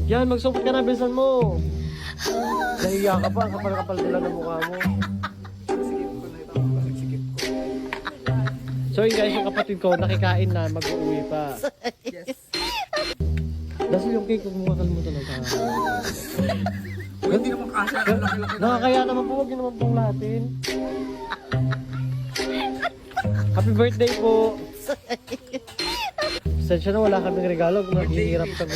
Yan, magsumpot ka na, bilisan mo. Nahiya ka pa, kapal-kapal nila ng mukha mo. So yun guys, yung kapatid ko, nakikain na, mag-uwi pa. Yes. Dahil yung cake, huwag mo kakalimutan talaga. Hindi naman kasha. Laki-laki na. Nakakaya naman po, huwag yun naman pong lahatin. Happy birthday po! Sensya na, wala kaming regalo. Naghihirap kami.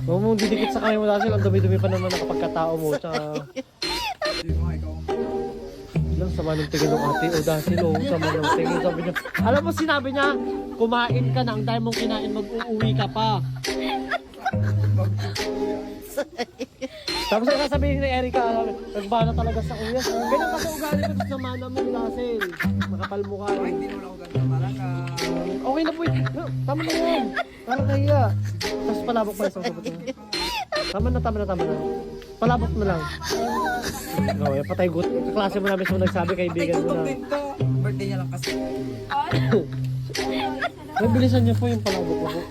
Huwag mong didikit sa kanya mo dahil ang dumi-dumi pa naman ang kapagkatao mo. Tsaka, Hindi mo ikaw. lang sama ng tingin ng ate. O dahil o sama ng tingin. Sabi niya, alam mo sinabi niya, kumain ka na. Ang dahil mong kinain, mag-uuwi ka pa. Tapos ang sasabihin ni Erica, nagbana talaga sa kuya. Ganyan kasi ugali ko sa mana mo, Russell. Makapal mukha. Ay, hindi naman ako ganda malaka. Okay na po yun. Tama na yan. Parang nahiya. Tapos palabok pa isang sabot mo. Tama na. Palabok na lang. Okay, patay gut. Kaklase mo na mismo nagsabi, kaibigan mo na. Ay, to. Birthday niya lang kasi. May bilisan niyo po yung palabok mo po.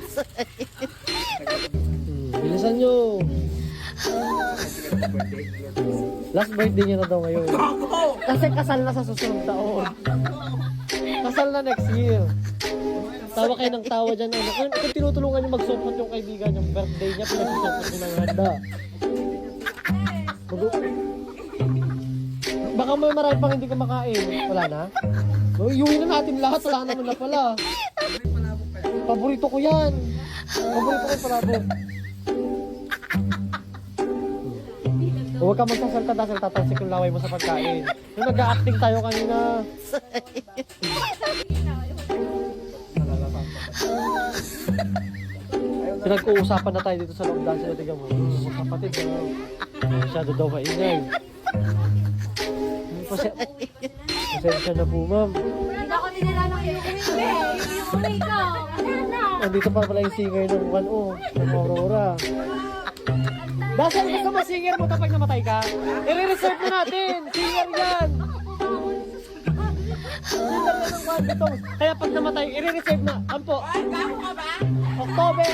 Bilisan niyo. Last birthday niya na daw ngayon. Kasi kasal na sa susunod taon. Kasal na next year. Tawa kayo ng tawa dyan. Kung tinutulungan niyo magsupot yung kaibigan yung birthday niya, pinagsusupot niyo ng handa. Baka may marami pang hindi ka makain. Wala na? Iuwi na natin lahat. Wala naman na pala. May palabok pa yan. Paborito ko yan. Paborito ko yung palabok. Huwag ka magsasalta dahil tatalsik yung laway mo sa pagkain. Yung nag-a-acting tayo kanina. Pinag-uusapan na tayo dito sa loob dahil sila tignan mo. Mga kapatid, masyado daw kaingay. Pasensya na po, ma'am. Hindi ako dinala ng iuwi. Iuwi ko. Nandito pa pala yung singer ng 1O, ng Aurora. Dahil gusto mo singer mo kapag namatay ka, i-reserve na natin. Singer yan. Singer yan ng 1 Songs. Kaya pag namatay, i-reserve na. Ampo. Ay, gago ka ba? October.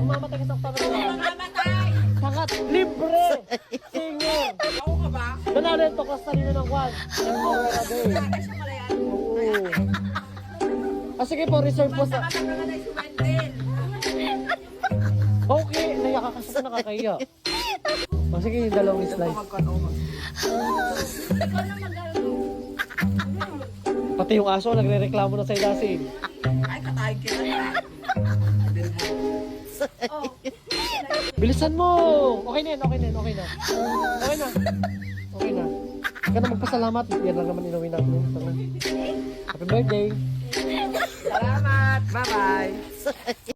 Umamatay ka sa October. Mamatay. Sangat libre. Singer. Gago ka ba? Banana to Costalino ng 1. Ng Aurora Day. Ay, siya pala yan. Oo. Sige po, reserve po sa... Nakakamatay si Wendell. Okay, naiyak ka kasi nakakahiya. Sige, yung dalawang slide. Ikaw na magagawa. Pati yung aso, nagre-reklamo na sa ilasin. Ay, katayin kita na. Oh. Bilisan mo! Okay na yan, okay na. Okay na. Huwag ka na magpasalamat. Yan lang naman inuwi natin. Happy birthday! Salamat. Bye-bye.